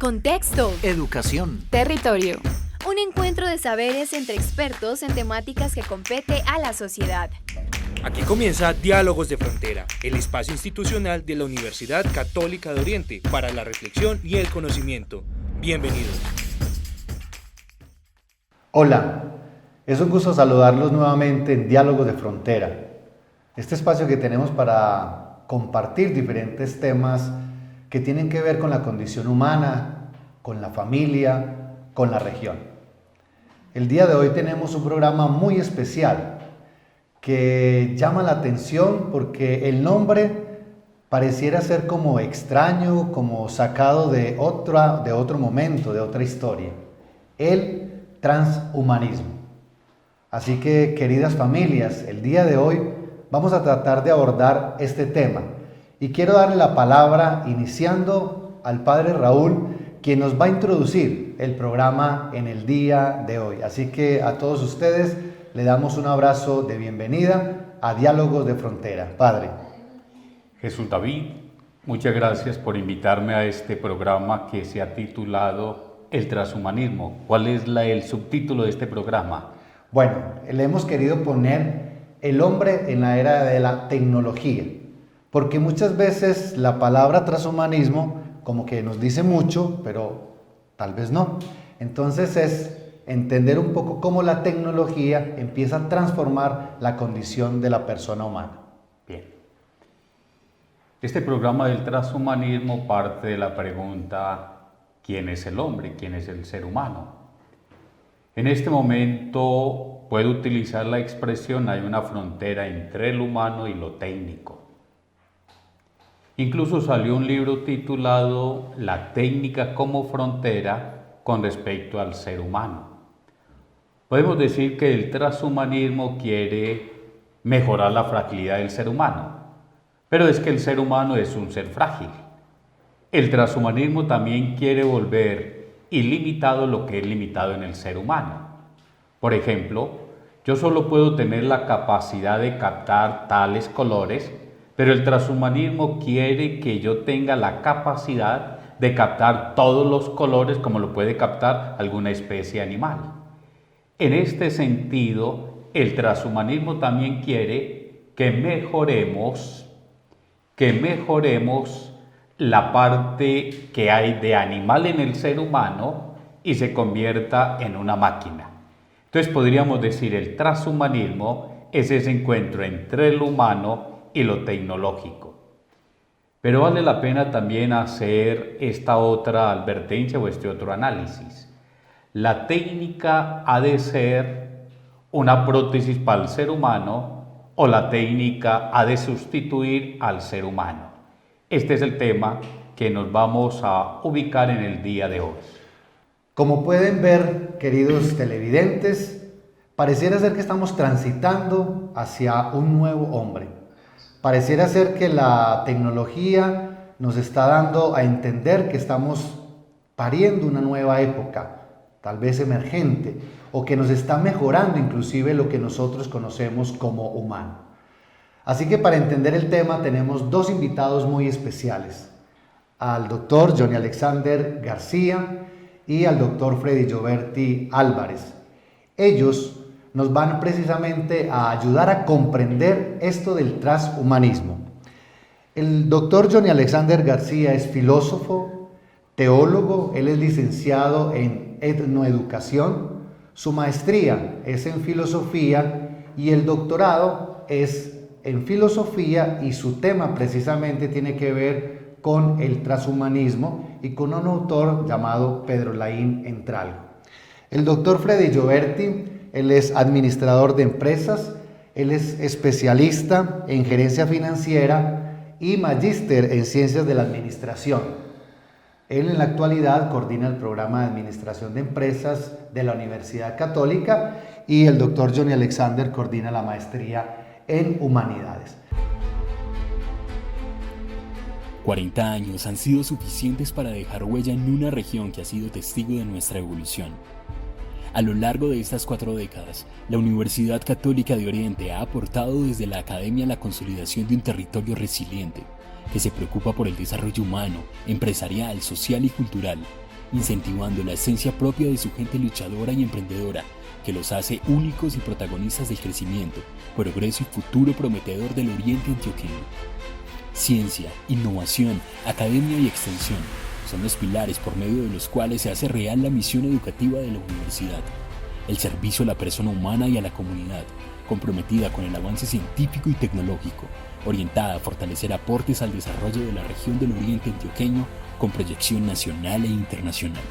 Contexto. Educación. Territorio. Un encuentro de saberes entre expertos en temáticas que compete a la sociedad. Aquí comienza Diálogos de Frontera, el espacio institucional de la Universidad Católica de Oriente para la reflexión y el conocimiento. Bienvenidos. Hola, es un gusto saludarlos nuevamente en Diálogos de Frontera, este espacio que tenemos para compartir diferentes temas que tienen que ver con la condición humana, con la familia, con la región. El día de hoy tenemos un programa muy especial que llama la atención porque el nombre pareciera ser como extraño, como sacado de otro momento, de otra historia. El transhumanismo. Así que, queridas familias, el día de hoy vamos a tratar de abordar este tema. Y quiero darle la palabra iniciando al Padre Raúl, quien nos va a introducir el programa en el día de hoy. Así que a todos ustedes le damos un abrazo de bienvenida a Diálogos de Frontera. Padre. Jesús David, muchas gracias por invitarme a este programa que se ha titulado El transhumanismo. ¿Cuál es el subtítulo de este programa? Bueno, le hemos querido poner el hombre en la era de la tecnología, porque muchas veces la palabra transhumanismo como que nos dice mucho, pero tal vez no. Entonces es entender un poco cómo la tecnología empieza a transformar la condición de la persona humana. Bien. Este programa del transhumanismo parte de la pregunta: ¿quién es el hombre? ¿Quién es el ser humano? En este momento puedo utilizar la expresión: hay una frontera entre el humano y lo técnico. Incluso salió un libro titulado La técnica como frontera con respecto al ser humano. Podemos decir que el transhumanismo quiere mejorar la fragilidad del ser humano, pero es que el ser humano es un ser frágil. El transhumanismo también quiere volver ilimitado lo que es limitado en el ser humano. Por ejemplo, yo solo puedo tener la capacidad de captar tales colores, pero el transhumanismo quiere que yo tenga la capacidad de captar todos los colores como lo puede captar alguna especie animal. En este sentido, el transhumanismo también quiere que mejoremos la parte que hay de animal en el ser humano y se convierta en una máquina. Entonces podríamos decir el transhumanismo es ese encuentro entre el humano y lo tecnológico. Pero vale la pena también hacer esta otra advertencia o este otro análisis. La técnica ha de ser una prótesis para el ser humano o la técnica ha de sustituir al ser humano. Este es el tema que nos vamos a ubicar en el día de hoy. Como pueden ver, queridos televidentes, pareciera ser que estamos transitando hacia un nuevo hombre. Pareciera ser que la tecnología nos está dando a entender que estamos pariendo una nueva época, tal vez emergente, o que nos está mejorando inclusive lo que nosotros conocemos como humano. Así que para entender el tema tenemos dos invitados muy especiales, al doctor Johnny Alexander García y al doctor Freddy Gioberti Álvarez. Ellos nos van precisamente a ayudar a comprender esto del transhumanismo. El doctor Johnny Alexander García es filósofo, teólogo, él es licenciado en etnoeducación, su maestría es en filosofía y el doctorado es en filosofía y su tema precisamente tiene que ver con el transhumanismo y con un autor llamado Pedro Laín Entralgo. El doctor Freddy Gioberti, él es administrador de empresas, él es especialista en gerencia financiera y magíster en ciencias de la administración. Él en la actualidad coordina el programa de administración de empresas de la Universidad Católica y el doctor Johnny Alexander coordina la maestría en humanidades. 40 años han sido suficientes para dejar huella en una región que ha sido testigo de nuestra evolución. A lo largo de estas 4 décadas, la Universidad Católica de Oriente ha aportado desde la academia a la consolidación de un territorio resiliente, que se preocupa por el desarrollo humano, empresarial, social y cultural, incentivando la esencia propia de su gente luchadora y emprendedora, que los hace únicos y protagonistas del crecimiento, progreso y futuro prometedor del Oriente Antioqueño. Ciencia, innovación, academia y extensión son los pilares por medio de los cuales se hace real la misión educativa de la universidad. El servicio a la persona humana y a la comunidad, comprometida con el avance científico y tecnológico, orientada a fortalecer aportes al desarrollo de la región del Oriente Antioqueño con proyección nacional e internacional.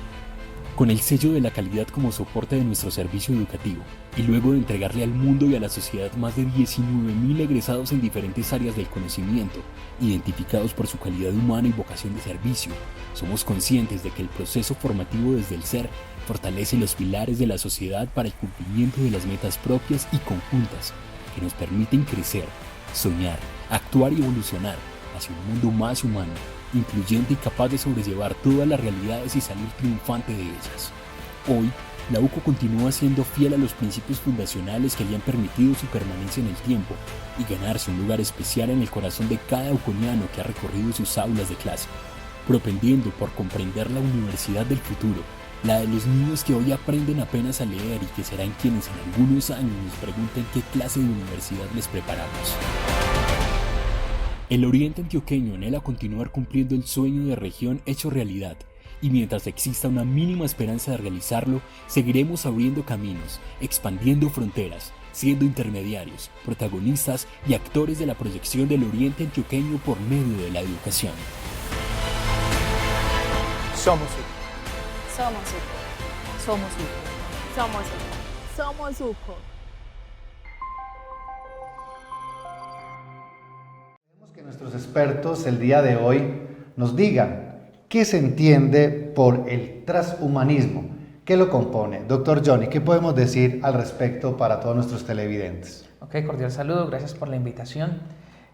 Con el sello de la calidad como soporte de nuestro servicio educativo, y luego de entregarle al mundo y a la sociedad más de 19.000 egresados en diferentes áreas del conocimiento, identificados por su calidad humana y vocación de servicio, somos conscientes de que el proceso formativo desde el ser fortalece los pilares de la sociedad para el cumplimiento de las metas propias y conjuntas que nos permiten crecer, soñar, actuar y evolucionar hacia un mundo más humano, incluyente y capaz de sobrellevar todas las realidades y salir triunfante de ellas. Hoy, la UCO continúa siendo fiel a los principios fundacionales que le han permitido su permanencia en el tiempo y ganarse un lugar especial en el corazón de cada uconiano que ha recorrido sus aulas de clase, propendiendo por comprender la universidad del futuro, la de los niños que hoy aprenden apenas a leer y que serán quienes en algunos años nos pregunten qué clase de universidad les preparamos. El Oriente Antioqueño anhela continuar cumpliendo el sueño de región hecho realidad, y mientras exista una mínima esperanza de realizarlo, seguiremos abriendo caminos, expandiendo fronteras, siendo intermediarios, protagonistas y actores de la proyección del Oriente Antioqueño por medio de la educación. Somos UCO. Somos UCO. Somos UCO. Somos UCO. Somos UCO. Queremos que nuestros expertos el día de hoy nos digan qué se entiende por el transhumanismo, qué lo compone. Doctor Johnny, ¿qué podemos decir al respecto para todos nuestros televidentes? Ok, cordial saludo, gracias por la invitación.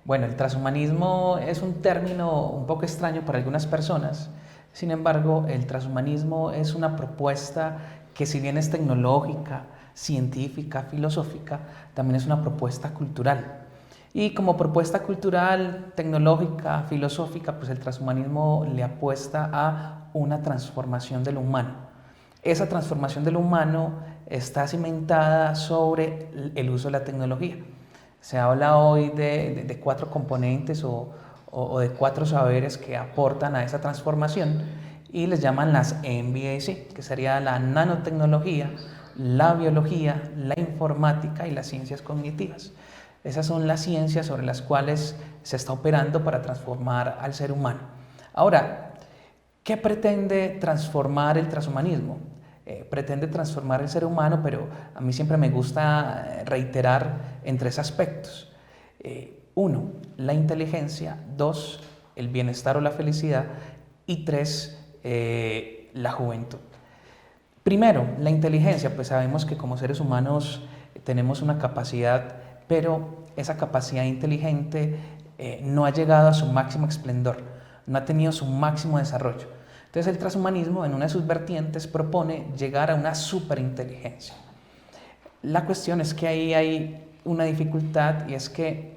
Bueno, el transhumanismo es un término un poco extraño para algunas personas. Sin embargo, el transhumanismo es una propuesta que, si bien es tecnológica, científica, filosófica, también es una propuesta cultural. Y como propuesta cultural, tecnológica, filosófica, pues el transhumanismo le apuesta a una transformación de lo humano. Esa transformación de lo humano está cimentada sobre el uso de la tecnología. Se habla hoy de 4 componentes o de 4 saberes que aportan a esa transformación y les llaman las NBAC, que sería la nanotecnología, la biología, la informática y las ciencias cognitivas. Esas son las ciencias sobre las cuales se está operando para transformar al ser humano. Ahora, ¿qué pretende transformar el transhumanismo? Pretende transformar el ser humano, pero a mí siempre me gusta reiterar en 3 aspectos. 1, la inteligencia; 2, el bienestar o la felicidad; y 3, la juventud. Primero, la inteligencia, pues sabemos que como seres humanos tenemos una capacidad, pero esa capacidad inteligente no ha llegado a su máximo esplendor, no ha tenido su máximo desarrollo. Entonces el transhumanismo, en una de sus vertientes, propone llegar a una superinteligencia. La cuestión es que ahí hay una dificultad, y es que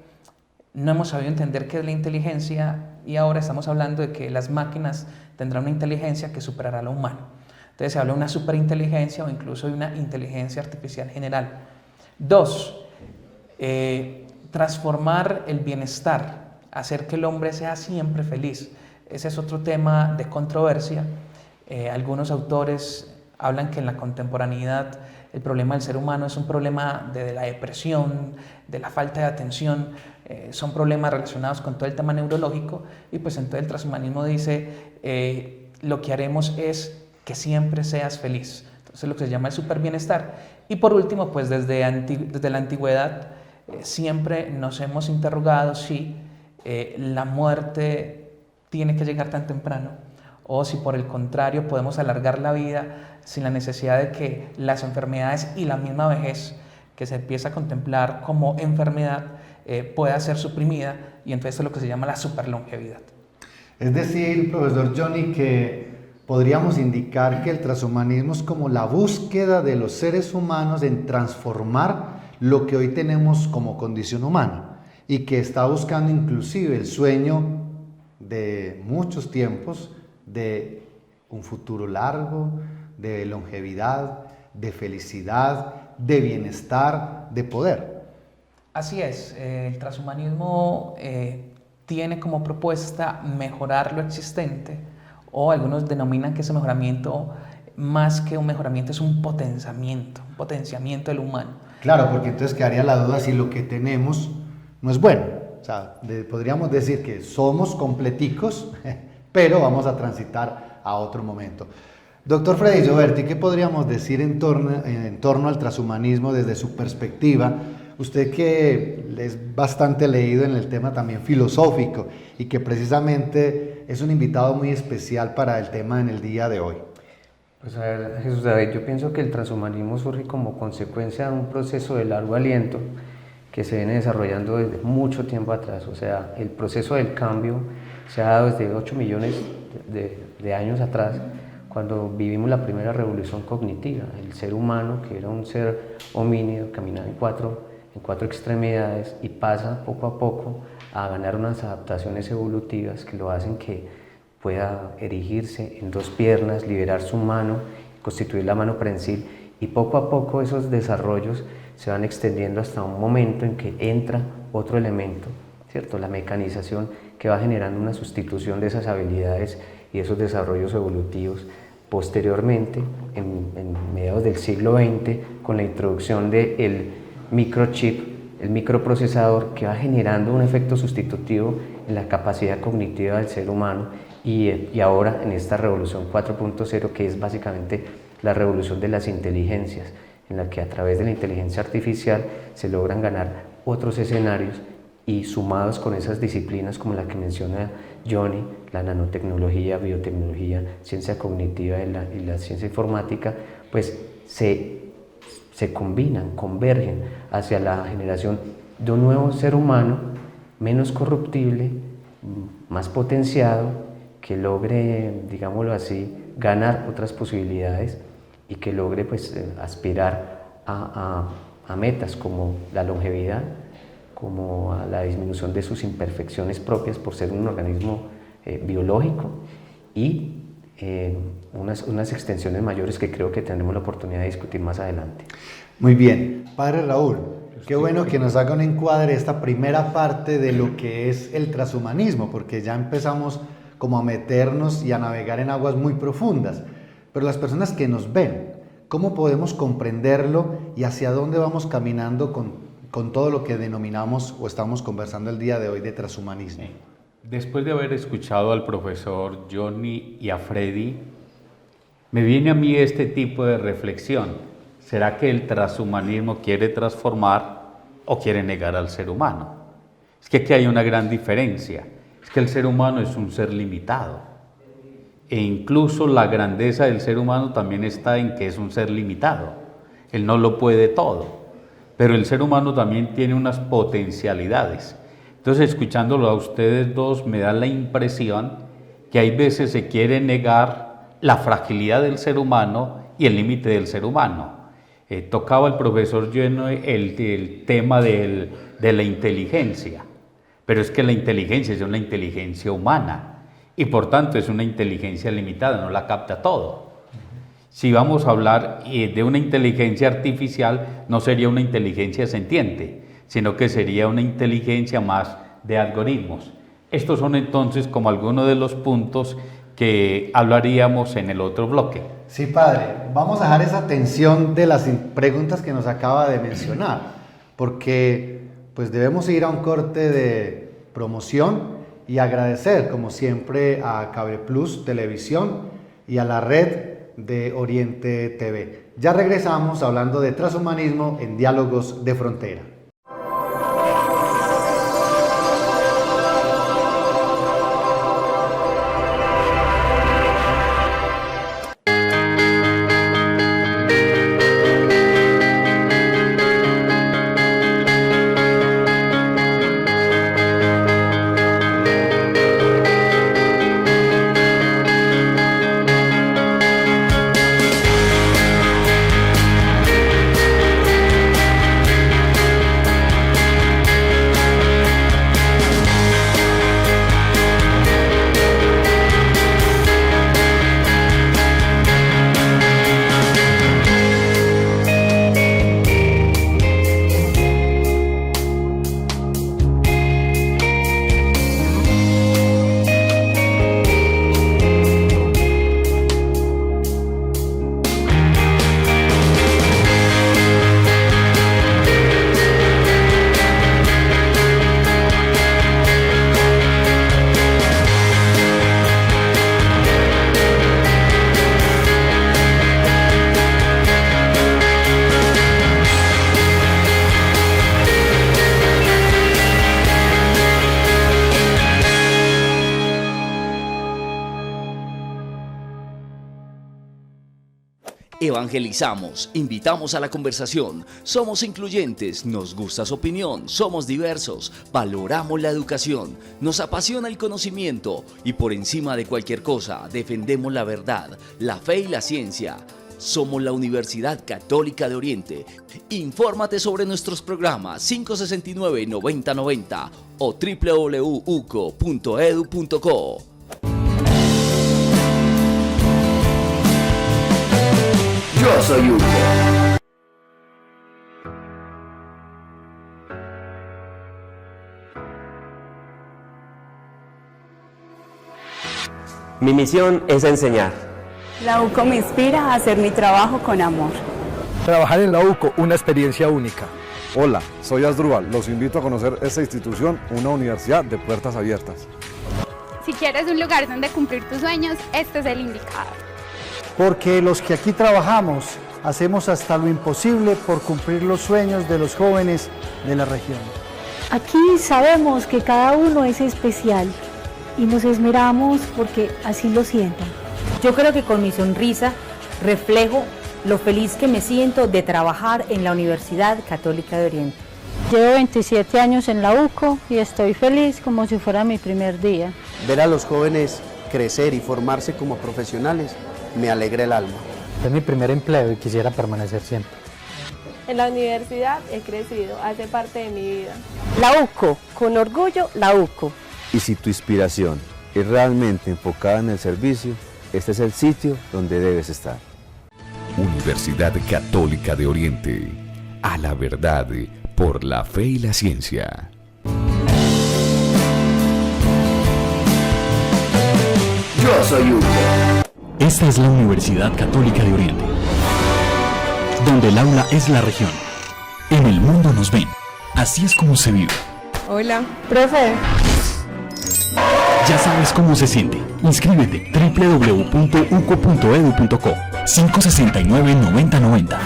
no hemos sabido entender qué es la inteligencia, y ahora estamos hablando de que las máquinas tendrán una inteligencia que superará a la humana. Entonces se habla de una superinteligencia o incluso de una inteligencia artificial general. 2, transformar el bienestar, hacer que el hombre sea siempre feliz. Ese es otro tema de controversia. Algunos autores hablan que en la contemporaneidad el problema del ser humano es un problema de la depresión, de la falta de atención, son problemas relacionados con todo el tema neurológico, y pues entonces el transhumanismo dice lo que haremos es que siempre seas feliz. Entonces lo que se llama el superbienestar. Y por último, pues desde la antigüedad siempre nos hemos interrogado si la muerte tiene que llegar tan temprano, o si por el contrario podemos alargar la vida sin la necesidad de que las enfermedades y la misma vejez que se empieza a contemplar como enfermedad pueda ser suprimida, y entonces es lo que se llama la superlongevidad. Es decir, profesor Johnny, que podríamos indicar que el transhumanismo es como la búsqueda de los seres humanos en transformar lo que hoy tenemos como condición humana, y que está buscando inclusive el sueño de muchos tiempos de un futuro largo, de longevidad, de felicidad, de bienestar, de poder. Así es, el transhumanismo tiene como propuesta mejorar lo existente, o algunos denominan que ese mejoramiento, más que un mejoramiento, es un potenciamiento del humano. Claro, porque entonces quedaría la duda si lo que tenemos no es bueno. O sea, podríamos decir que somos completicos, pero vamos a transitar a otro momento. Doctor Freddy Gioberti, ¿qué podríamos decir en torno al transhumanismo desde su perspectiva? Usted que es bastante leído en el tema también filosófico y que precisamente es un invitado muy especial para el tema en el día de hoy. Pues a ver, Jesús David, yo pienso que el transhumanismo surge como consecuencia de un proceso de largo aliento que se viene desarrollando desde mucho tiempo atrás. O sea, el proceso del cambio se ha dado desde 8 millones de años atrás, cuando vivimos la primera revolución cognitiva. El ser humano, que era un ser homínido, caminaba en cuatro extremidades y pasa poco a poco a ganar unas adaptaciones evolutivas que lo hacen que pueda erigirse en 2 piernas, liberar su mano, constituir la mano prensil, y poco a poco esos desarrollos se van extendiendo hasta un momento en que entra otro elemento, ¿cierto? La mecanización, que va generando una sustitución de esas habilidades y esos desarrollos evolutivos. Posteriormente, en mediados del siglo XX, con la introducción del microchip, el microprocesador, que va generando un efecto sustitutivo en la capacidad cognitiva del ser humano, y ahora en esta revolución 4.0, que es básicamente la revolución de las inteligencias, en la que a través de la inteligencia artificial se logran ganar otros escenarios, y sumados con esas disciplinas como la que menciona Johnny, la nanotecnología, biotecnología, ciencia cognitiva y la ciencia informática, pues se combinan, convergen hacia la generación de un nuevo ser humano menos corruptible, más potenciado, que logre, digámoslo así, ganar otras posibilidades y que logre pues aspirar a metas como la longevidad, como a la disminución de sus imperfecciones propias por ser un organismo biológico, y unas extensiones mayores que creo que tendremos la oportunidad de discutir más adelante. Muy bien, Padre Raúl, qué bueno que nos haga un encuadre esta primera parte de lo que es el transhumanismo, porque ya empezamos como a meternos y a navegar en aguas muy profundas. Pero las personas que nos ven, ¿cómo podemos comprenderlo y hacia dónde vamos caminando con todo lo que denominamos o estamos conversando el día de hoy de transhumanismo? Después de haber escuchado al profesor Johnny y a Freddy, me viene a mí este tipo de reflexión. ¿Será que el transhumanismo quiere transformar o quiere negar al ser humano? Es que aquí hay una gran diferencia. Es que el ser humano es un ser limitado. E incluso la grandeza del ser humano también está en que es un ser limitado. Él no lo puede todo. Pero el ser humano también tiene unas potencialidades. Entonces, escuchándolo a ustedes dos, me da la impresión que hay veces se quiere negar la fragilidad del ser humano y el límite del ser humano. Tocaba el profesor lleno el tema de la inteligencia, pero es que la inteligencia es una inteligencia humana y por tanto es una inteligencia limitada, no la capta todo. Si vamos a hablar de una inteligencia artificial, no sería una inteligencia sentiente, sino que sería una inteligencia más de algoritmos. Estos son entonces como algunos de los puntos que hablaríamos en el otro bloque. Sí, padre, vamos a dejar esa tensión de las preguntas que nos acaba de mencionar, porque pues debemos ir a un corte de promoción y agradecer como siempre a Cable Plus Televisión y a la red de Oriente TV. Ya regresamos hablando de transhumanismo en Diálogos de Frontera. Evangelizamos, invitamos a la conversación, somos incluyentes, nos gusta su opinión, somos diversos, valoramos la educación, nos apasiona el conocimiento y por encima de cualquier cosa defendemos la verdad, la fe y la ciencia. Somos la Universidad Católica de Oriente. Infórmate sobre nuestros programas 569-9090 o www.uco.edu.co. Yo soy Hugo. Mi misión es enseñar. La UCO me inspira a hacer mi trabajo con amor. Trabajar en la UCO, una experiencia única. Hola, soy Asdrúbal. Los invito a conocer esta institución, una universidad de puertas abiertas. Si quieres un lugar donde cumplir tus sueños, este es el indicado. Porque los que aquí trabajamos hacemos hasta lo imposible por cumplir los sueños de los jóvenes de la región. Aquí sabemos que cada uno es especial y nos esmeramos porque así lo sientan. Yo creo que con mi sonrisa reflejo lo feliz que me siento de trabajar en la Universidad Católica de Oriente. Llevo 27 años en la UCO y estoy feliz como si fuera mi primer día. Ver a los jóvenes crecer y formarse como profesionales me alegra el alma. Es mi primer empleo y quisiera permanecer siempre. En la universidad he crecido, hace parte de mi vida. La UCO, con orgullo, la UCO. Y si tu inspiración es realmente enfocada en el servicio, este es el sitio donde debes estar. Universidad Católica de Oriente. A la verdad, por la fe y la ciencia. Yo soy Hugo. Esta es la Universidad Católica de Oriente, donde el aula es la región. En el mundo nos ven. Así es como se vive. Hola. Profe. Ya sabes cómo se siente. Inscríbete www.uco.edu.co 569-9090.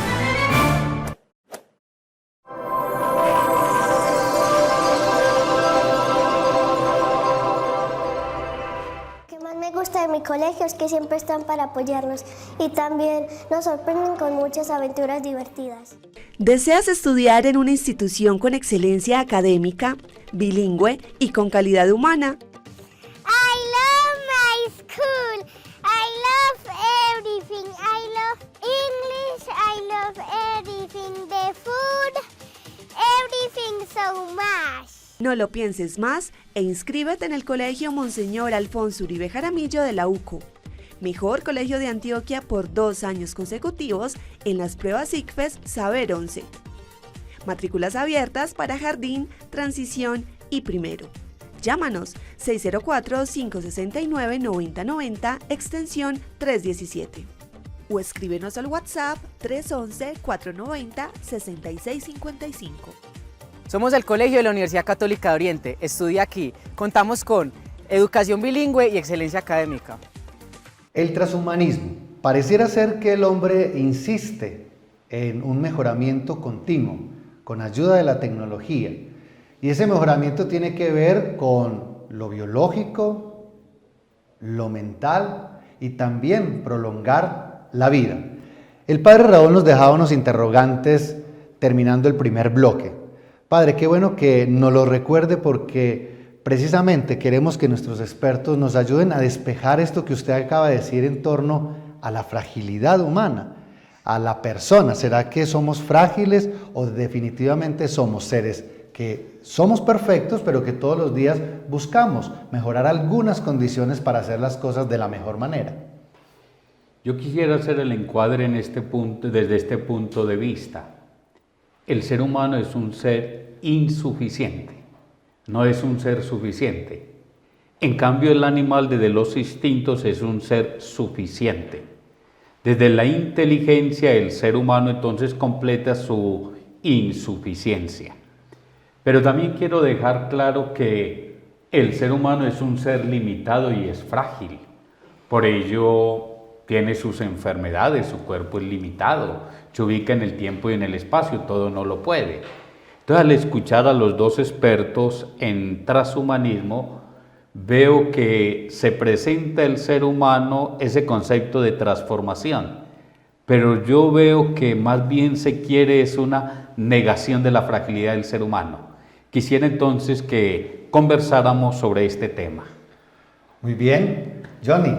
Lo que más me gusta de mi colegio es que siempre están para apoyarnos y también nos sorprenden con muchas aventuras divertidas. ¿Deseas estudiar en una institución con excelencia académica, bilingüe y con calidad humana? I love my school. I love everything. I love English. I love everything. The food. Everything so much. No lo pienses más e inscríbete en el Colegio Monseñor Alfonso Uribe Jaramillo de la UCO. Mejor colegio de Antioquia por 2 años consecutivos en las pruebas ICFES Saber 11. Matrículas abiertas para jardín, transición y primero. Llámanos 604-569-9090, extensión 317. O escríbenos al WhatsApp 311-490-6655. Somos el Colegio de la Universidad Católica de Oriente. Estudia aquí. Contamos con educación bilingüe y excelencia académica. El transhumanismo. Pareciera ser que el hombre insiste en un mejoramiento continuo, con ayuda de la tecnología. Y ese mejoramiento tiene que ver con lo biológico, lo mental y también prolongar la vida. El padre Raúl nos dejaba unos interrogantes terminando el primer bloque. Padre, qué bueno que nos lo recuerde porque precisamente queremos que nuestros expertos nos ayuden a despejar esto que usted acaba de decir en torno a la fragilidad humana, a la persona. ¿Será que somos frágiles o definitivamente somos seres que somos perfectos, pero que todos los días buscamos mejorar algunas condiciones para hacer las cosas de la mejor manera? Yo quisiera hacer el encuadre en este punto, desde este punto de vista. El ser humano es un ser insuficiente, no es un ser suficiente. En cambio, el animal desde los instintos es un ser suficiente. Desde la inteligencia, el ser humano entonces completa su insuficiencia. Pero también quiero dejar claro que el ser humano es un ser limitado y es frágil. Por ello tiene sus enfermedades, su cuerpo es limitado, se ubica en el tiempo y en el espacio, todo no lo puede. Entonces, al escuchar a los dos expertos en transhumanismo, veo que se presenta el ser humano ese concepto de transformación, pero yo veo que más bien se quiere es una negación de la fragilidad del ser humano. Quisiera entonces que conversáramos sobre este tema. Muy bien. Johnny,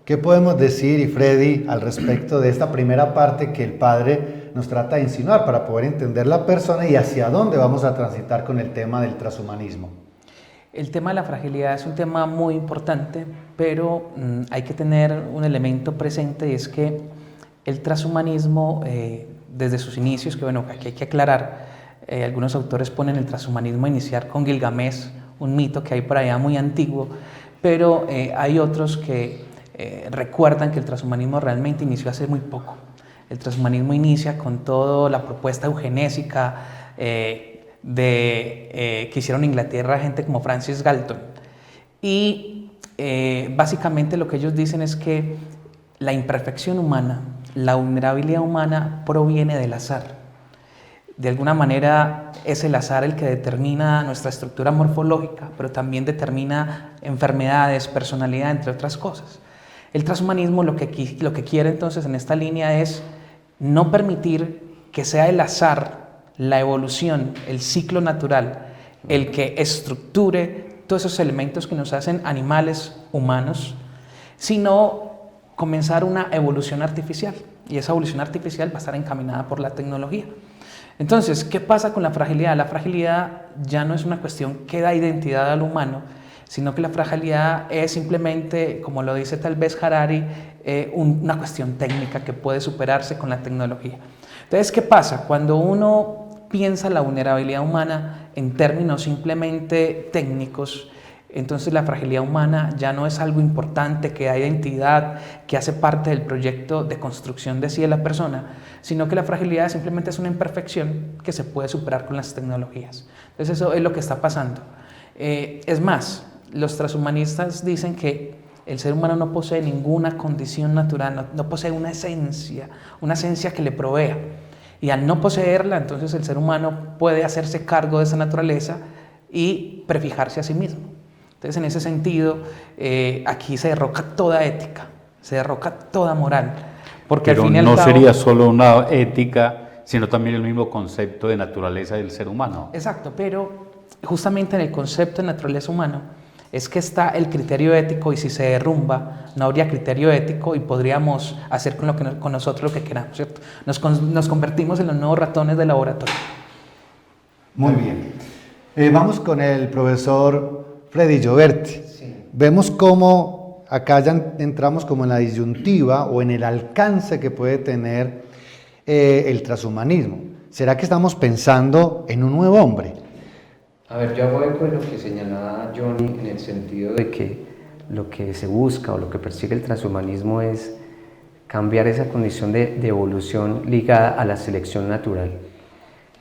¿qué podemos decir, y Freddy, al respecto de esta primera parte que el padre nos trata de insinuar para poder entender la persona y hacia dónde vamos a transitar con el tema del transhumanismo? El tema de la fragilidad es un tema muy importante, pero hay que tener un elemento presente, y es que el transhumanismo, desde sus inicios, que bueno, aquí hay que aclarar, algunos autores ponen el transhumanismo a iniciar con Gilgamesh, un mito que hay por allá muy antiguo, pero hay otros que recuerdan que el transhumanismo realmente inició hace muy poco. El transhumanismo inicia con toda la propuesta eugenésica que hicieron en Inglaterra gente como Francis Galton. Y básicamente lo que ellos dicen es que la imperfección humana, la vulnerabilidad humana proviene del azar. De alguna manera es el azar el que determina nuestra estructura morfológica, pero también determina enfermedades, personalidad, entre otras cosas. El transhumanismo lo que quiere entonces en esta línea es no permitir que sea el azar, la evolución, el ciclo natural, el que estructure todos esos elementos que nos hacen animales humanos, sino comenzar una evolución artificial, y esa evolución artificial va a estar encaminada por la tecnología. Entonces, ¿qué pasa con la fragilidad? La fragilidad ya no es una cuestión que da identidad al humano, sino que la fragilidad es simplemente, como lo dice tal vez Harari, una cuestión técnica que puede superarse con la tecnología. Entonces, ¿qué pasa? Cuando uno piensa la vulnerabilidad humana en términos simplemente técnicos, entonces la fragilidad humana ya no es algo importante que da identidad, que hace parte del proyecto de construcción de sí de la persona, sino que la fragilidad simplemente es una imperfección que se puede superar con las tecnologías. Entonces eso es lo que está pasando. Es más, los transhumanistas dicen que el ser humano no posee ninguna condición natural, no posee una esencia que le provea. Y al no poseerla, entonces el ser humano puede hacerse cargo de esa naturaleza y prefijarse a sí mismo. Entonces, en ese sentido, aquí se derroca toda ética, se derroca toda moral. Porque pero al fin y al no cabo, sería solo una ética, sino también el mismo concepto de naturaleza del ser humano. Exacto, pero justamente en el concepto de naturaleza humana es que está el criterio ético, y si se derrumba no habría criterio ético y podríamos hacer con nosotros lo que queramos, ¿cierto? Nos convertimos en los nuevos ratones de laboratorio. Muy bien. Vamos con el profesor Freddy Gioberti. Sí. Vemos cómo acá ya entramos como en la disyuntiva o en el alcance que puede tener el transhumanismo. ¿Será que estamos pensando en un nuevo hombre? A ver, yo hago eco de lo que señalaba Johnny en el sentido de que lo que se busca o lo que persigue el transhumanismo es cambiar esa condición de evolución ligada a la selección natural.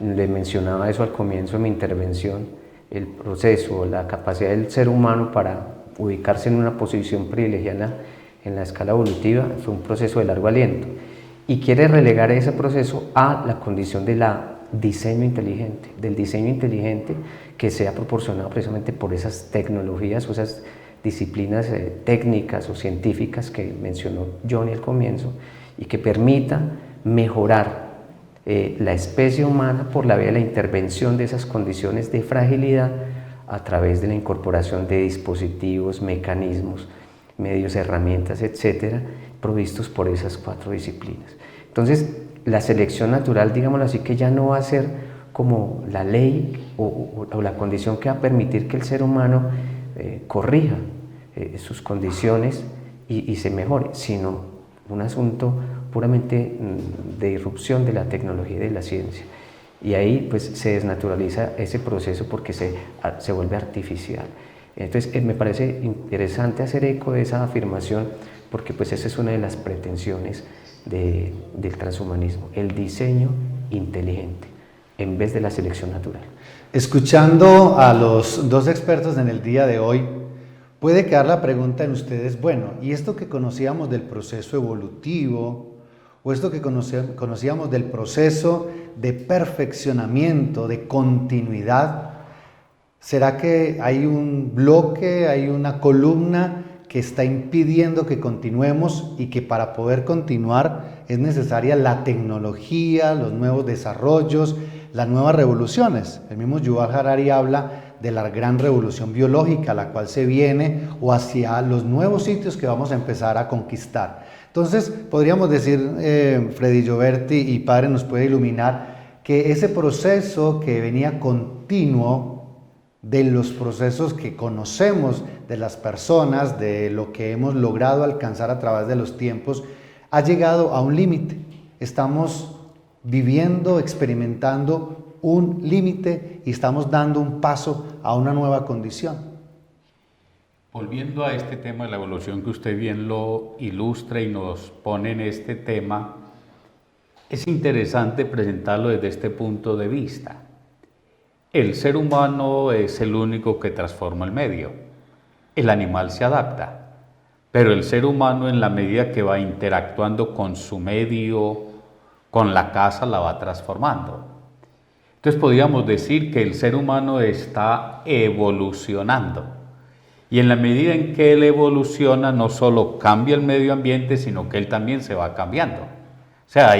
Le mencionaba eso al comienzo de mi intervención, el proceso, la capacidad del ser humano para ubicarse en una posición privilegiada en la escala evolutiva fue un proceso de largo aliento, y quiere relegar ese proceso a la condición de diseño inteligente, del diseño inteligente que sea proporcionado precisamente por esas tecnologías o esas disciplinas técnicas o científicas que mencionó Johnny al comienzo, y que permita mejorar la especie humana por la vía de la intervención de esas condiciones de fragilidad a través de la incorporación de dispositivos, mecanismos, medios, herramientas, etcétera, provistos por esas 4 disciplinas. Entonces, la selección natural, digámoslo así, que ya no va a ser como la ley o la condición que va a permitir que el ser humano corrija sus condiciones y se mejore, sino un asunto puramente de irrupción de la tecnología y de la ciencia. Y ahí pues se desnaturaliza ese proceso porque se vuelve artificial. Entonces me parece interesante hacer eco de esa afirmación, porque pues esa es una de las pretensiones del transhumanismo, el diseño inteligente en vez de la selección natural. Escuchando a los dos expertos en el día de hoy, puede quedar la pregunta en ustedes, bueno, ¿y esto que conocíamos del proceso evolutivo, o esto que conocíamos del proceso de perfeccionamiento, de continuidad, será que hay un bloque, hay una columna que está impidiendo que continuemos y que para poder continuar es necesaria la tecnología, los nuevos desarrollos, las nuevas revoluciones. El mismo Yuval Harari habla de la gran revolución biológica, la cual se viene, o hacia los nuevos sitios que vamos a empezar a conquistar. Entonces, podríamos decir, Freddy Gioberti y Padre nos puede iluminar, que ese proceso que venía continuo de los procesos que conocemos de las personas, de lo que hemos logrado alcanzar a través de los tiempos, ha llegado a un límite. Estamos viviendo, experimentando un límite y estamos dando un paso a una nueva condición. Volviendo a este tema de la evolución que usted bien lo ilustra y nos pone en este tema, es interesante presentarlo desde este punto de vista. El ser humano es el único que transforma el medio. El animal se adapta, pero el ser humano, en la medida que va interactuando con su medio, con la casa, la va transformando. Entonces podríamos decir que el ser humano está evolucionando, y en la medida en que él evoluciona, no solo cambia el medio ambiente, sino que él también se va cambiando. O sea,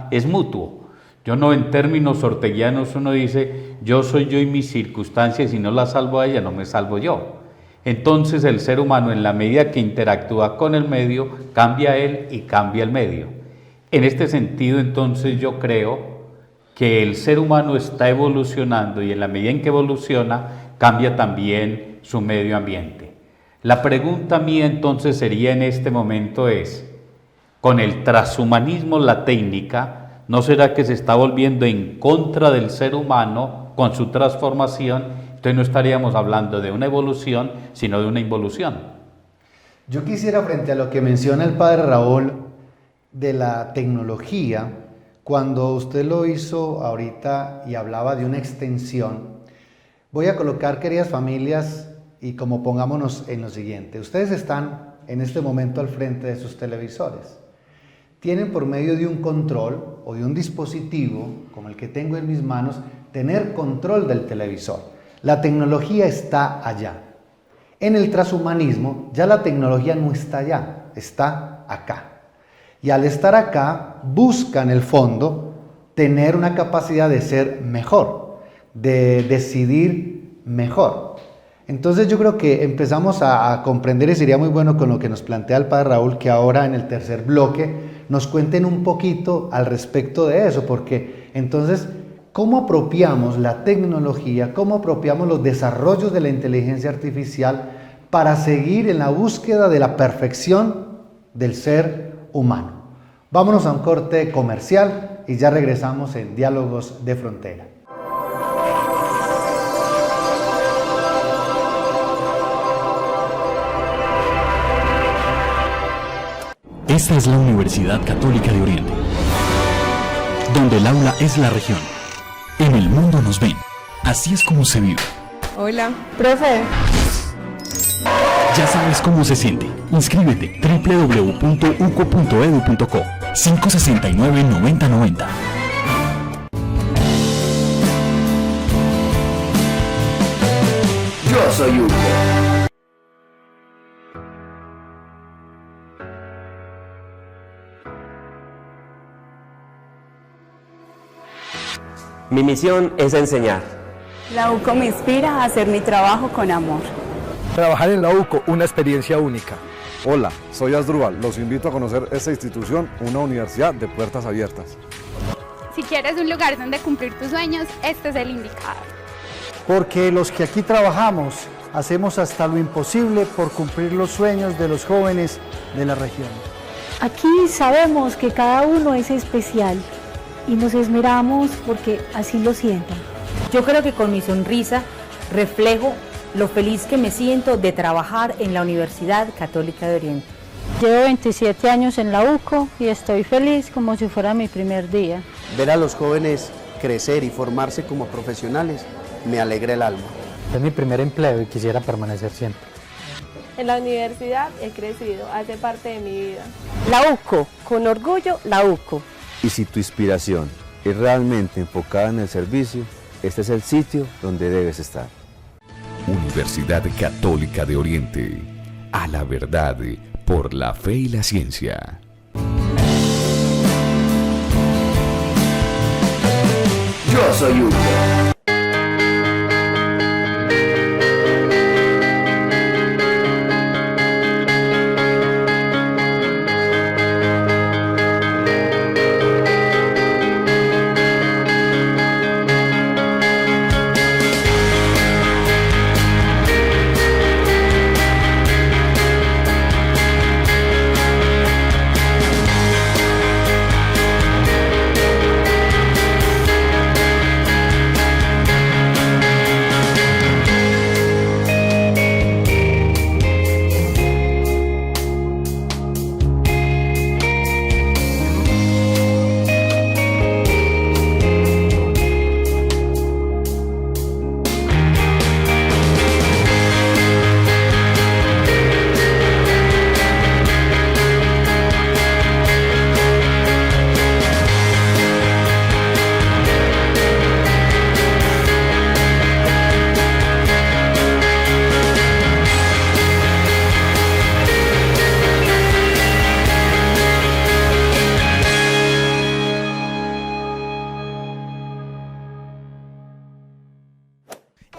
es mutuo. Yo no, en términos orteguianos, uno dice, yo soy yo y mis circunstancias, y si no la salvo a ella, no me salvo yo. Entonces el ser humano, en la medida que interactúa con el medio, cambia él y cambia el medio. En este sentido, entonces, yo creo que el ser humano está evolucionando, y en la medida en que evoluciona, cambia también su medio ambiente. La pregunta mía entonces sería en este momento es, con el transhumanismo, la técnica, ¿no será que se está volviendo en contra del ser humano con su transformación? Entonces no estaríamos hablando de una evolución, sino de una involución. Yo quisiera, frente a lo que menciona el padre Raúl de la tecnología, cuando usted lo hizo ahorita y hablaba de una extensión, voy a colocar, queridas familias, y como pongámonos en lo siguiente. Ustedes están en este momento al frente de sus televisores. Tienen, por medio de un control o de un dispositivo, como el que tengo en mis manos, tener control del televisor. La tecnología está allá. En el transhumanismo ya la tecnología no está allá, está acá. Y al estar acá, buscan en el fondo tener una capacidad de ser mejor, de decidir mejor. Entonces yo creo que empezamos a comprender, y sería muy bueno con lo que nos plantea el padre Raúl, que ahora en el tercer bloque nos cuenten un poquito al respecto de eso, porque entonces, ¿cómo apropiamos la tecnología, cómo apropiamos los desarrollos de la inteligencia artificial para seguir en la búsqueda de la perfección del ser humano? Vámonos a un corte comercial y ya regresamos en Diálogos de Frontera. Esta es la Universidad Católica de Oriente, donde el aula es la región. En el mundo nos ven. Así es como se vive. Hola, profe. Ya sabes cómo se siente. Inscríbete www.uco.edu.co 569-9090. Yo soy Hugo. Mi misión es enseñar. La UCO me inspira a hacer mi trabajo con amor. Trabajar en la UCO, una experiencia única. Hola, soy Asdrúbal. Los invito a conocer esta institución, una universidad de puertas abiertas. Si quieres un lugar donde cumplir tus sueños, este es el indicado. Porque los que aquí trabajamos hacemos hasta lo imposible por cumplir los sueños de los jóvenes de la región. Aquí sabemos que cada uno es especial y nos esmeramos porque así lo sientan. Yo creo que con mi sonrisa reflejo lo feliz que me siento de trabajar en la Universidad Católica de Oriente. Llevo 27 años en la UCO y estoy feliz como si fuera mi primer día. Ver a los jóvenes crecer y formarse como profesionales me alegra el alma. Es mi primer empleo y quisiera permanecer siempre. En la universidad he crecido, hace parte de mi vida. La UCO, con orgullo, la UCO. Y si tu inspiración es realmente enfocada en el servicio, este es el sitio donde debes estar. Universidad Católica de Oriente. a la verdad por la fe y la ciencia. Yo soy Hugo.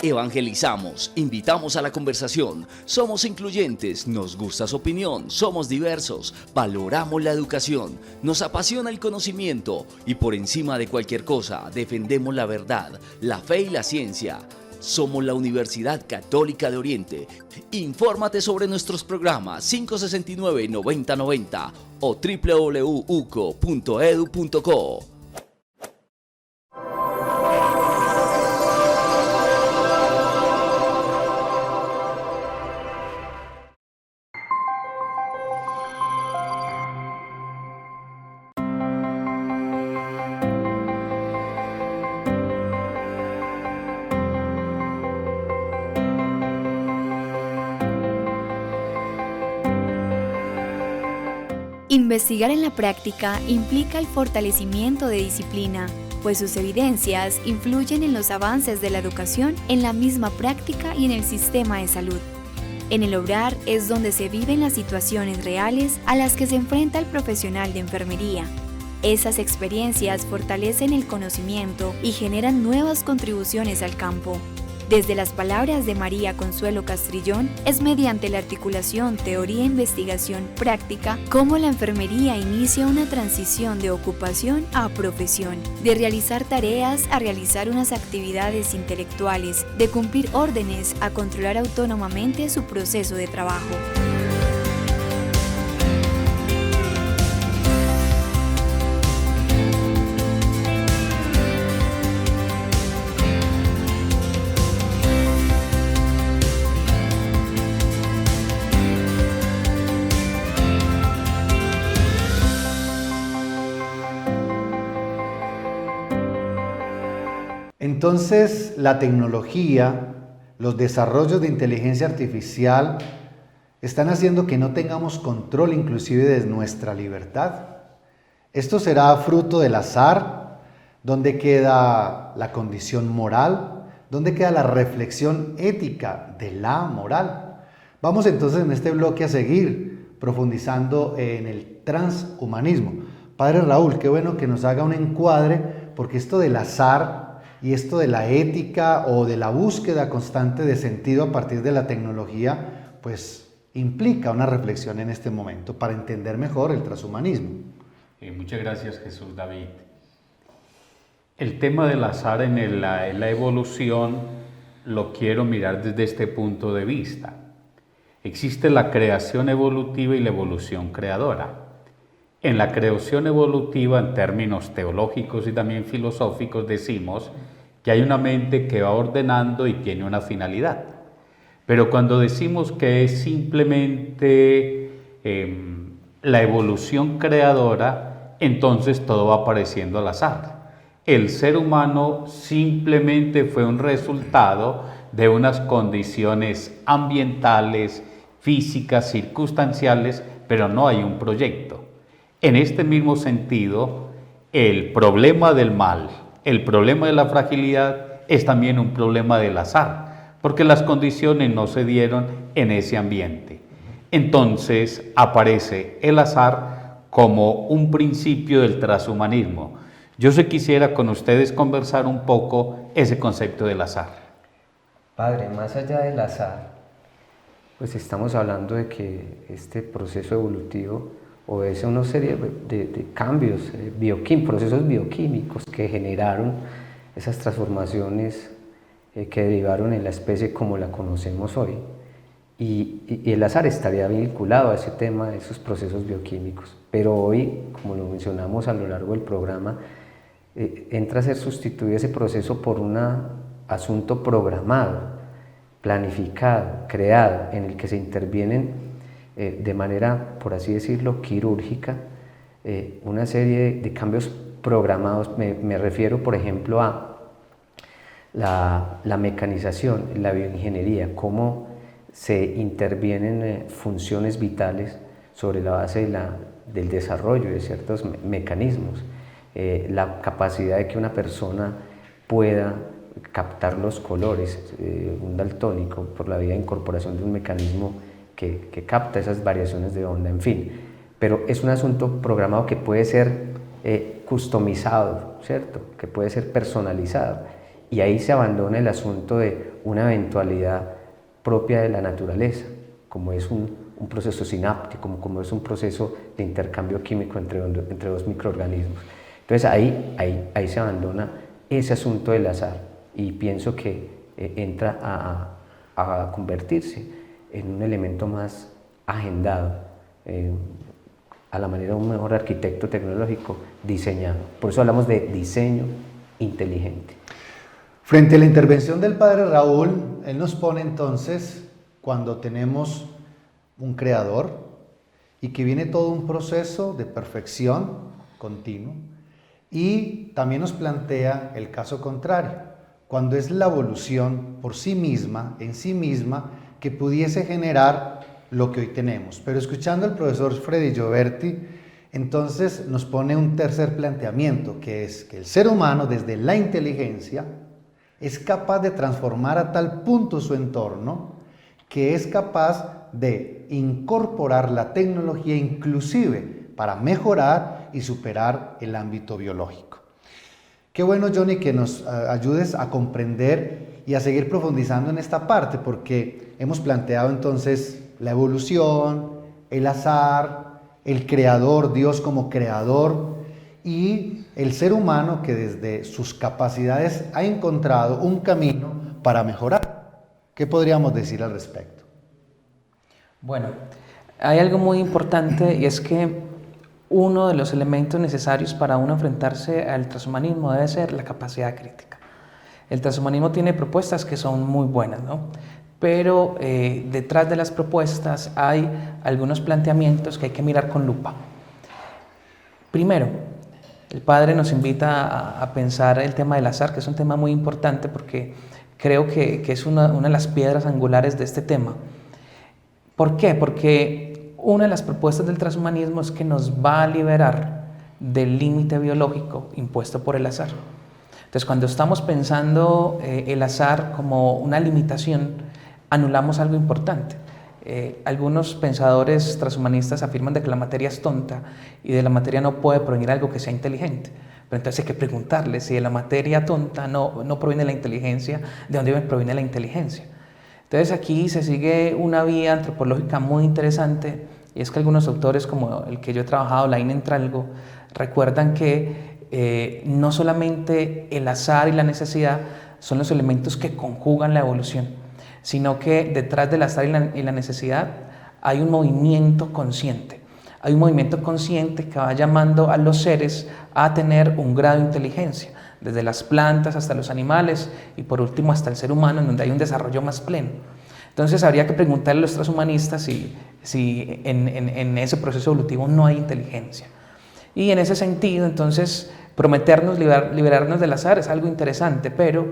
Evangelizamos, invitamos a la conversación, somos incluyentes, nos gusta su opinión, somos diversos, valoramos la educación, nos apasiona el conocimiento y por encima de cualquier cosa defendemos la verdad, la fe y la ciencia. Somos la Universidad Católica de Oriente. Infórmate sobre nuestros programas 569-9090 o www.uco.edu.co. Investigar en la práctica implica el fortalecimiento de disciplina, pues sus evidencias influyen en los avances de la educación en la misma práctica y en el sistema de salud. En el obrar es donde se viven las situaciones reales a las que se enfrenta el profesional de enfermería. Esas experiencias fortalecen el conocimiento y generan nuevas contribuciones al campo. Desde las palabras de María Consuelo Castrillón, es mediante la articulación teoría-investigación práctica cómo la enfermería inicia una transición de ocupación a profesión, de realizar tareas a realizar unas actividades intelectuales, de cumplir órdenes a controlar autónomamente su proceso de trabajo. Entonces, la tecnología, los desarrollos de inteligencia artificial están haciendo que no tengamos control inclusive de nuestra libertad. Esto será fruto del azar, donde queda la condición moral, donde queda la reflexión ética de la moral. Vamos entonces en este bloque a seguir profundizando en el transhumanismo. Padre Raúl, qué bueno que nos haga un encuadre, porque esto del azar y esto de la ética o de la búsqueda constante de sentido a partir de la tecnología, pues implica una reflexión en este momento para entender mejor el transhumanismo. Muchas gracias, Jesús David. El tema del azar en la evolución lo quiero mirar desde este punto de vista. Existe la creación evolutiva y la evolución creadora. En la creación evolutiva, en términos teológicos y también filosóficos, decimos que hay una mente que va ordenando y tiene una finalidad. Pero cuando decimos que es simplemente la evolución creadora, entonces todo va apareciendo al azar. El ser humano simplemente fue un resultado de unas condiciones ambientales, físicas, circunstanciales, pero no hay un proyecto. En este mismo sentido, el problema del mal, el problema de la fragilidad es también un problema del azar, porque las condiciones no se dieron en ese ambiente. entonces aparece el azar como un principio del transhumanismo. Yo sí quisiera con ustedes conversar un poco ese concepto del azar. Padre, más allá del azar, pues estamos hablando de que este proceso evolutivo obedece a una serie de cambios, procesos bioquímicos que generaron esas transformaciones que derivaron en la especie como la conocemos hoy. Y el azar estaría vinculado a ese tema de esos procesos bioquímicos. Pero hoy, como lo mencionamos a lo largo del programa, entra a ser sustituido ese proceso por un asunto programado, planificado, creado, en el que se intervienen de manera, por así decirlo, quirúrgica, una serie de cambios programados. Me refiero, por ejemplo, a la mecanización, la bioingeniería, cómo se intervienen funciones vitales sobre la base del desarrollo de ciertos mecanismos, la capacidad de que una persona pueda captar los colores, un daltónico, por la vía de incorporación de un mecanismo que capta esas variaciones de onda, en fin. Pero es un asunto programado que puede ser customizado, ¿cierto? Que puede ser personalizado. Y ahí se abandona el asunto de una eventualidad propia de la naturaleza, como es un proceso sináptico, como es un proceso de intercambio químico entre dos microorganismos. Entonces ahí se abandona ese asunto del azar y pienso que entra a convertirse en un elemento más agendado, a la manera de un mejor arquitecto tecnológico diseñado. Por eso hablamos de diseño inteligente. Frente a la intervención del padre Raúl, él nos pone entonces cuando tenemos un creador y que viene todo un proceso de perfección continuo, y también nos plantea el caso contrario, cuando es la evolución por sí misma, en sí misma, que pudiese generar lo que hoy tenemos. Pero escuchando al profesor Freddy Gioberti, entonces nos pone un tercer planteamiento, que es que el ser humano desde la inteligencia es capaz de transformar a tal punto su entorno que es capaz de incorporar la tecnología inclusive para mejorar y superar el ámbito biológico. Qué bueno, Johnny, que nos ayudes a comprender y a seguir profundizando en esta parte, porque hemos planteado entonces la evolución, el azar, el creador, Dios como creador, y el ser humano que desde sus capacidades ha encontrado un camino para mejorar. ¿Qué podríamos decir al respecto? Bueno, hay algo muy importante y es que uno de los elementos necesarios para uno enfrentarse al transhumanismo debe ser la capacidad crítica. El transhumanismo tiene propuestas que son muy buenas, ¿no? Pero detrás de las propuestas hay algunos planteamientos que hay que mirar con lupa. Primero, el padre nos invita a pensar el tema del azar, que es un tema muy importante porque creo que es una de las piedras angulares de este tema. ¿Por qué? Porque una de las propuestas del transhumanismo es que nos va a liberar del límite biológico impuesto por el azar. Entonces, cuando estamos pensando el azar como una limitación, anulamos algo importante. Algunos pensadores transhumanistas afirman de que la materia es tonta y de la materia no puede provenir algo que sea inteligente. Pero entonces hay que preguntarle si de la materia tonta no proviene la inteligencia, ¿de dónde proviene la inteligencia? Entonces aquí se sigue una vía antropológica muy interesante, y es que algunos autores como el que yo he trabajado, Lain Entralgo, recuerdan que no solamente el azar y la necesidad son los elementos que conjugan la evolución, sino que detrás del azar y la necesidad hay un movimiento consciente. Hay un movimiento consciente que va llamando a los seres a tener un grado de inteligencia, desde las plantas hasta los animales y por último hasta el ser humano, en donde hay un desarrollo más pleno. Entonces habría que preguntarle a los transhumanistas si en ese proceso evolutivo no hay inteligencia. Y en ese sentido, entonces, prometernos liberarnos del azar es algo interesante, pero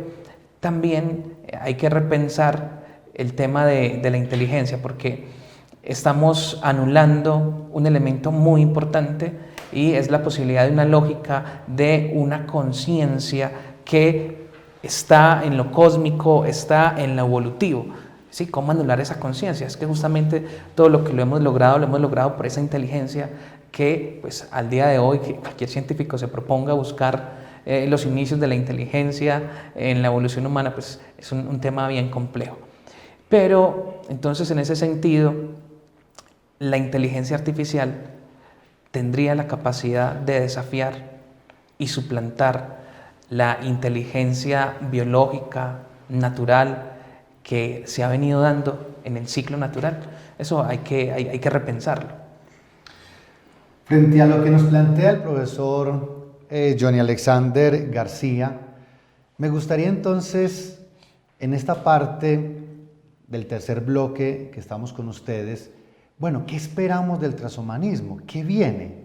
también hay que repensar el tema de la inteligencia, porque estamos anulando un elemento muy importante y es la posibilidad de una lógica de una conciencia que está en lo cósmico, está en lo evolutivo. ¿Sí? ¿Cómo anular esa conciencia? Es que justamente todo lo que lo hemos logrado por esa inteligencia que pues, al día de hoy que cualquier científico se proponga buscar los inicios de la inteligencia en la evolución humana, pues es un tema bien complejo. Pero entonces en ese sentido, la inteligencia artificial tendría la capacidad de desafiar y suplantar la inteligencia biológica, natural, que se ha venido dando en el ciclo natural. Eso hay que repensarlo. Frente a lo que nos plantea el profesor Johnny Alexander García, me gustaría entonces, en esta parte del tercer bloque que estamos con ustedes, bueno, ¿qué esperamos del transhumanismo? ¿Qué viene?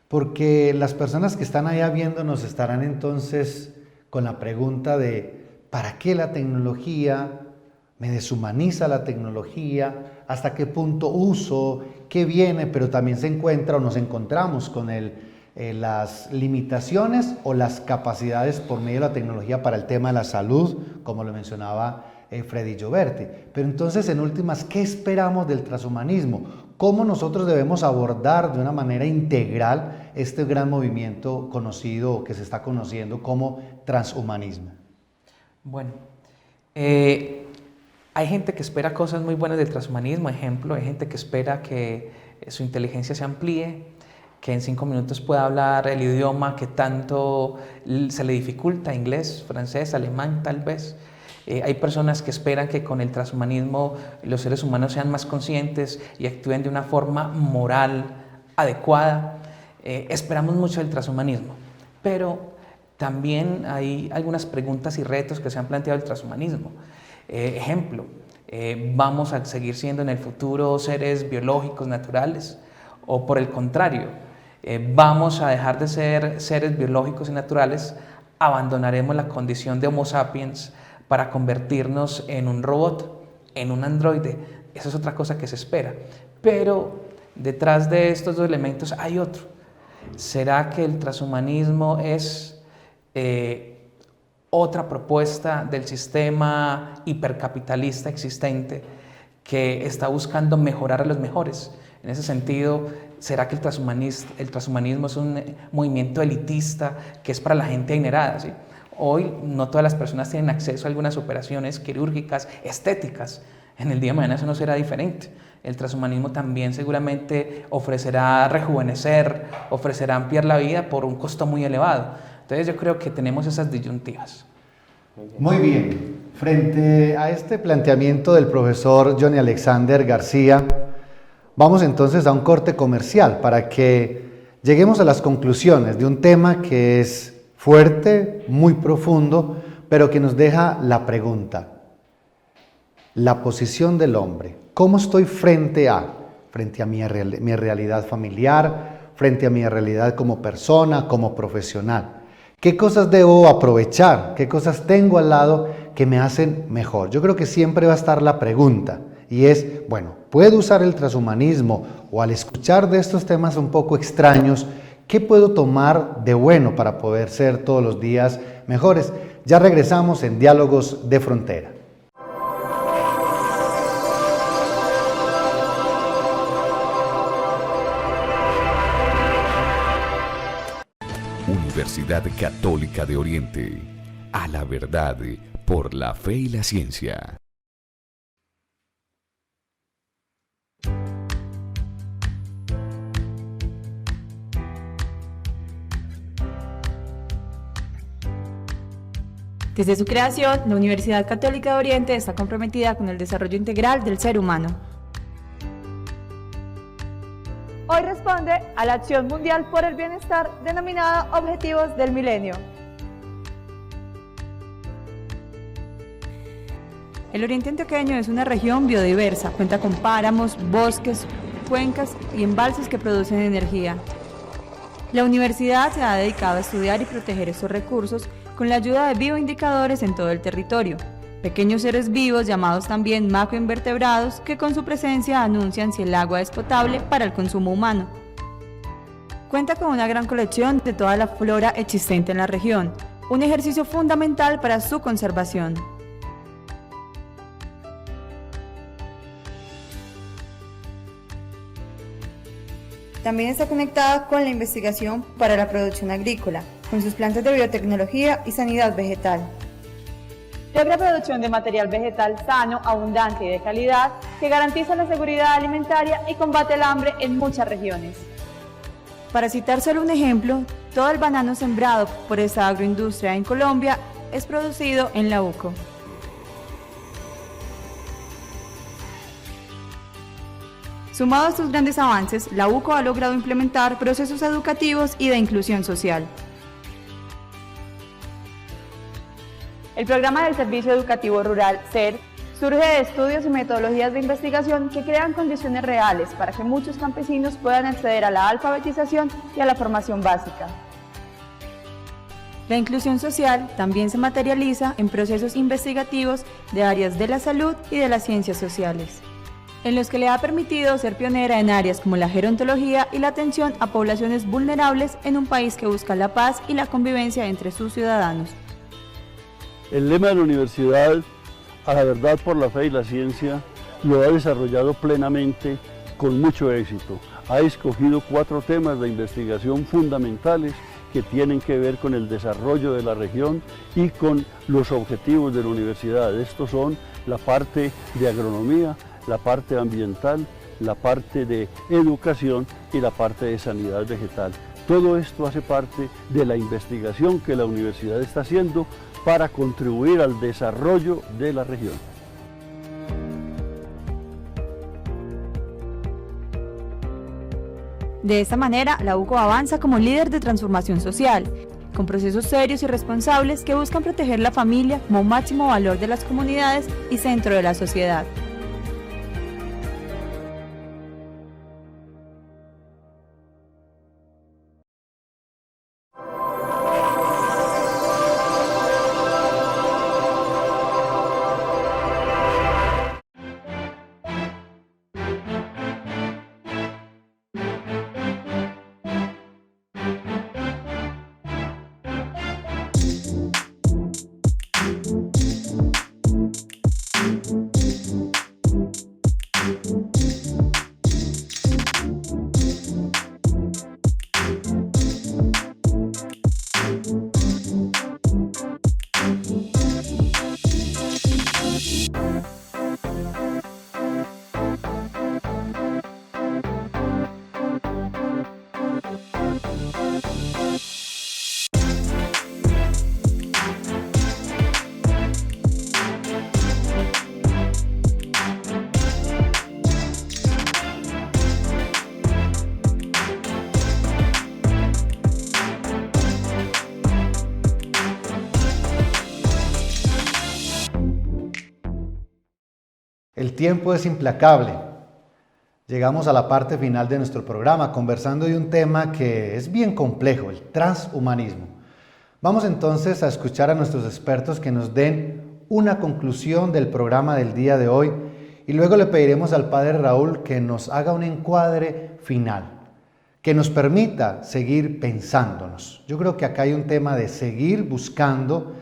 Porque las personas que están allá viéndonos estarán entonces con la pregunta de ¿para qué la tecnología? ¿Me deshumaniza la tecnología? ¿Hasta qué punto uso? ¿Qué viene? Pero también se encuentra o nos encontramos con las limitaciones o las capacidades por medio de la tecnología para el tema de la salud, como lo mencionaba Freddy Gioberti. Pero entonces, en últimas, ¿qué esperamos del transhumanismo? ¿Cómo nosotros debemos abordar de una manera integral este gran movimiento conocido o que se está conociendo como transhumanismo? Bueno, hay gente que espera cosas muy buenas del transhumanismo. Ejemplo, hay gente que espera que su inteligencia se amplíe, que en 5 minutos pueda hablar el idioma que tanto se le dificulta, inglés, francés, alemán, tal vez. Hay personas que esperan que con el transhumanismo los seres humanos sean más conscientes y actúen de una forma moral adecuada. Esperamos mucho del transhumanismo, pero también hay algunas preguntas y retos que se han planteado el transhumanismo. Ejemplo, ¿vamos a seguir siendo en el futuro seres biológicos naturales? ¿O por el contrario, vamos a dejar de ser seres biológicos y naturales, abandonaremos la condición de Homo sapiens para convertirnos en un robot, en un androide? Esa es otra cosa que se espera. Pero detrás de estos dos elementos hay otro. ¿Será que el transhumanismo es otra propuesta del sistema hipercapitalista existente que está buscando mejorar a los mejores? En ese sentido, ¿será que el transhumanismo es un movimiento elitista que es para la gente adinerada? ¿Sí? Hoy no todas las personas tienen acceso a algunas operaciones quirúrgicas, estéticas. En el día de mañana eso no será diferente. El transhumanismo también seguramente ofrecerá rejuvenecer, ofrecerá ampliar la vida por un costo muy elevado. Entonces yo creo que tenemos esas disyuntivas. Muy bien. Frente a este planteamiento del profesor Johnny Alexander García, vamos entonces a un corte comercial para que lleguemos a las conclusiones de un tema que es fuerte, muy profundo, pero que nos deja la pregunta: la posición del hombre. ¿Cómo estoy frente a mi realidad familiar, frente a mi realidad como persona, como profesional? ¿Qué cosas debo aprovechar? ¿Qué cosas tengo al lado que me hacen mejor? Yo creo que siempre va a estar la pregunta y es, bueno, ¿puedo usar el transhumanismo o al escuchar de estos temas un poco extraños, qué puedo tomar de bueno para poder ser todos los días mejores? Ya regresamos en Diálogos de Frontera. Universidad Católica de Oriente, a la verdad por la fe y la ciencia. Desde su creación, la Universidad Católica de Oriente está comprometida con el desarrollo integral del ser humano. Hoy responde a la Acción Mundial por el Bienestar denominada Objetivos del Milenio. El Oriente Antioqueño es una región biodiversa, cuenta con páramos, bosques, cuencas y embalses que producen energía. La universidad se ha dedicado a estudiar y proteger estos recursos con la ayuda de bioindicadores en todo el territorio, pequeños seres vivos llamados también macroinvertebrados que con su presencia anuncian si el agua es potable para el consumo humano. Cuenta con una gran colección de toda la flora existente en la región, un ejercicio fundamental para su conservación. También está conectada con la investigación para la producción agrícola, con sus plantas de biotecnología y sanidad vegetal. Logra producción de material vegetal sano, abundante y de calidad que garantiza la seguridad alimentaria y combate el hambre en muchas regiones. Para citar solo un ejemplo, todo el banano sembrado por esta agroindustria en Colombia es producido en la UCO. Sumado a estos grandes avances, la UCO ha logrado implementar procesos educativos y de inclusión social. El programa del Servicio Educativo Rural, SER, surge de estudios y metodologías de investigación que crean condiciones reales para que muchos campesinos puedan acceder a la alfabetización y a la formación básica. La inclusión social también se materializa en procesos investigativos de áreas de la salud y de las ciencias sociales, en los que le ha permitido ser pionera en áreas como la gerontología y la atención a poblaciones vulnerables en un país que busca la paz y la convivencia entre sus ciudadanos. El lema de la universidad, a la verdad por la fe y la ciencia, lo ha desarrollado plenamente con mucho éxito. Ha escogido 4 temas de investigación fundamentales que tienen que ver con el desarrollo de la región y con los objetivos de la universidad. Estos son la parte de agronomía, la parte ambiental, la parte de educación y la parte de sanidad vegetal. Todo esto hace parte de la investigación que la universidad está haciendo para contribuir al desarrollo de la región. De esta manera, la UCO avanza como líder de transformación social, con procesos serios y responsables que buscan proteger la familia como máximo valor de las comunidades y centro de la sociedad. El tiempo es implacable. Llegamos a la parte final de nuestro programa conversando de un tema que es bien complejo, el transhumanismo. Vamos entonces a escuchar a nuestros expertos que nos den una conclusión del programa del día de hoy y luego le pediremos al Padre Raúl que nos haga un encuadre final, que nos permita seguir pensándonos. Yo creo que acá hay un tema de seguir buscando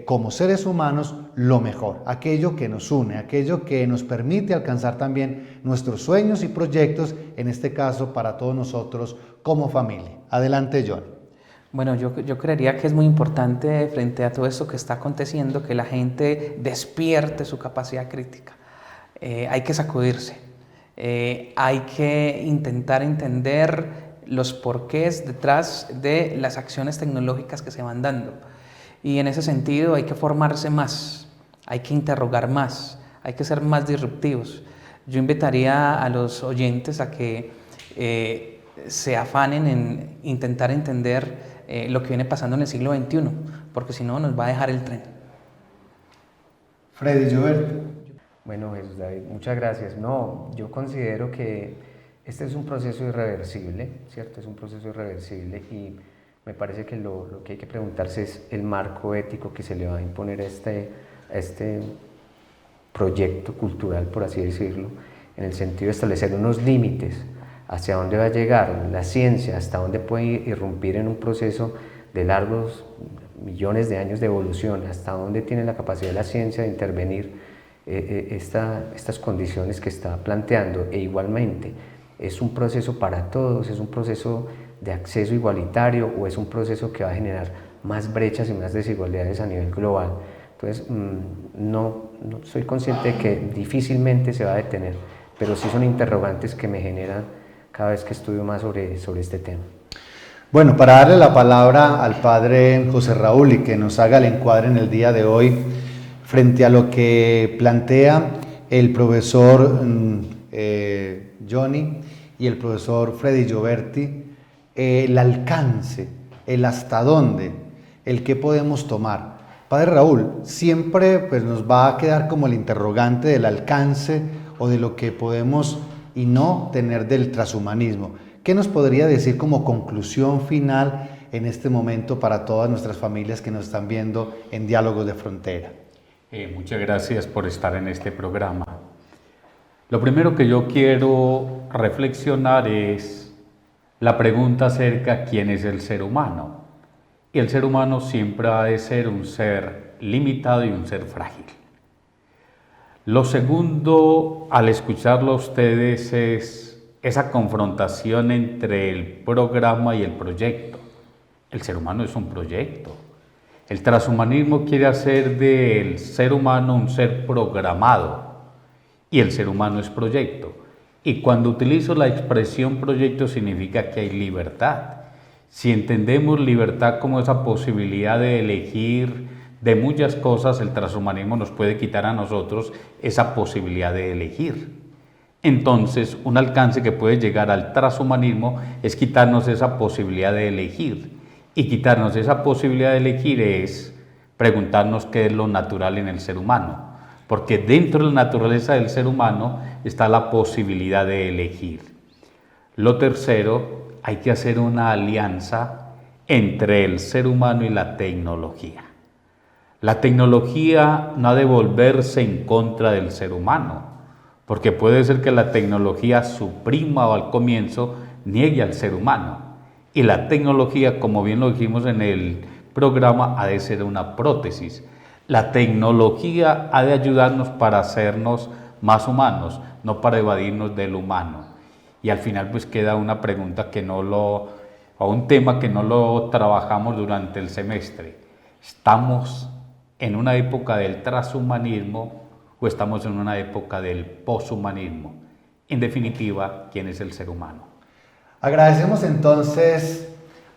como seres humanos lo mejor, aquello que nos une, aquello que nos permite alcanzar también nuestros sueños y proyectos, en este caso para todos nosotros como familia. Adelante, John. Bueno, yo creería que es muy importante frente a todo esto que está aconteciendo que la gente despierte su capacidad crítica. Hay que sacudirse, hay que intentar entender los porqués detrás de las acciones tecnológicas que se van dando. Y en ese sentido hay que formarse más, hay que interrogar más, hay que ser más disruptivos. Yo invitaría a los oyentes a que se afanen en intentar entender lo que viene pasando en el siglo XXI, porque si no nos va a dejar el tren. Freddy Gilberto. Bueno, Jesús David, muchas gracias. No, yo considero que este es un proceso irreversible, ¿cierto? Es un proceso irreversible y me parece que lo que hay que preguntarse es el marco ético que se le va a imponer a este proyecto cultural, por así decirlo, en el sentido de establecer unos límites hacia dónde va a llegar la ciencia, hasta dónde puede irrumpir en un proceso de largos millones de años de evolución, hasta dónde tiene la capacidad de la ciencia de intervenir estas condiciones que está planteando, e igualmente ¿Es un proceso para todos? ¿Es un proceso de acceso igualitario o es un proceso que va a generar más brechas y más desigualdades a nivel global? Entonces, no soy consciente de que difícilmente se va a detener, pero sí son interrogantes que me generan cada vez que estudio más sobre este tema. Bueno, para darle la palabra al padre José Raúl y que nos haga el encuadre en el día de hoy frente a lo que plantea el profesor Johnny y el profesor Freddy Gioberti, el alcance, el hasta dónde, el qué podemos tomar. Padre Raúl, siempre pues, nos va a quedar como el interrogante del alcance o de lo que podemos y no tener del transhumanismo. ¿Qué nos podría decir como conclusión final en este momento para todas nuestras familias que nos están viendo en Diálogos de Frontera? Muchas gracias por estar en este programa. Lo primero que yo quiero reflexionar es la pregunta acerca de quién es el ser humano. Y el ser humano siempre ha de ser un ser limitado y un ser frágil. Lo segundo, al escucharlo a ustedes, es esa confrontación entre el programa y el proyecto. El ser humano es un proyecto. El transhumanismo quiere hacer del ser humano un ser programado y el ser humano es proyecto. Y cuando utilizo la expresión proyecto significa que hay libertad. Si entendemos libertad como esa posibilidad de elegir de muchas cosas, el transhumanismo nos puede quitar a nosotros esa posibilidad de elegir. Entonces, un alcance que puede llegar al transhumanismo es quitarnos esa posibilidad de elegir. Y quitarnos esa posibilidad de elegir es preguntarnos qué es lo natural en el ser humano. Porque dentro de la naturaleza del ser humano está la posibilidad de elegir. Lo tercero, hay que hacer una alianza entre el ser humano y la tecnología. La tecnología no ha de volverse en contra del ser humano, porque puede ser que la tecnología suprima o al comienzo niegue al ser humano. Y la tecnología, como bien lo dijimos en el programa, ha de ser una prótesis. La tecnología ha de ayudarnos para hacernos más humanos, no para evadirnos del humano. Y al final pues queda una pregunta o un tema que no lo trabajamos durante el semestre. ¿Estamos en una época del transhumanismo o estamos en una época del poshumanismo? En definitiva, ¿quién es el ser humano? Agradecemos entonces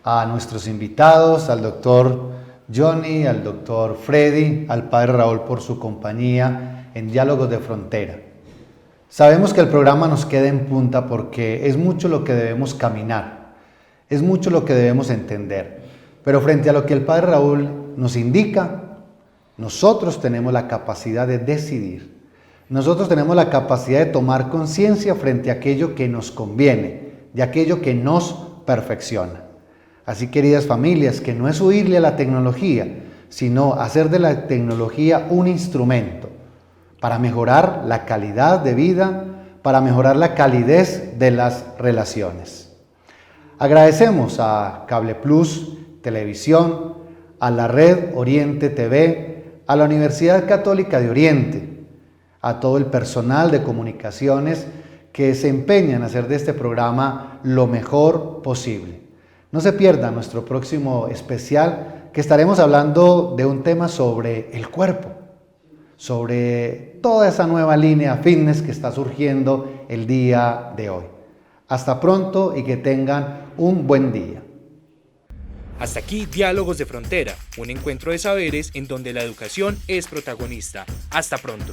a nuestros invitados, al doctor Johnny, al doctor Freddy, al padre Raúl por su compañía en Diálogos de Frontera. Sabemos que el programa nos queda en punta porque es mucho lo que debemos caminar, es mucho lo que debemos entender, pero frente a lo que el padre Raúl nos indica, nosotros tenemos la capacidad de decidir, nosotros tenemos la capacidad de tomar conciencia frente a aquello que nos conviene, de aquello que nos perfecciona. Así, queridas familias, que no es huirle a la tecnología, sino hacer de la tecnología un instrumento para mejorar la calidad de vida, para mejorar la calidez de las relaciones. Agradecemos a Cable Plus Televisión, a la Red Oriente TV, a la Universidad Católica de Oriente, a todo el personal de comunicaciones que se empeñan en hacer de este programa lo mejor posible. No se pierda nuestro próximo especial, que estaremos hablando de un tema sobre el cuerpo, sobre toda esa nueva línea fitness que está surgiendo el día de hoy. Hasta pronto y que tengan un buen día. Hasta aquí Diálogos de Frontera, un encuentro de saberes en donde la educación es protagonista. Hasta pronto.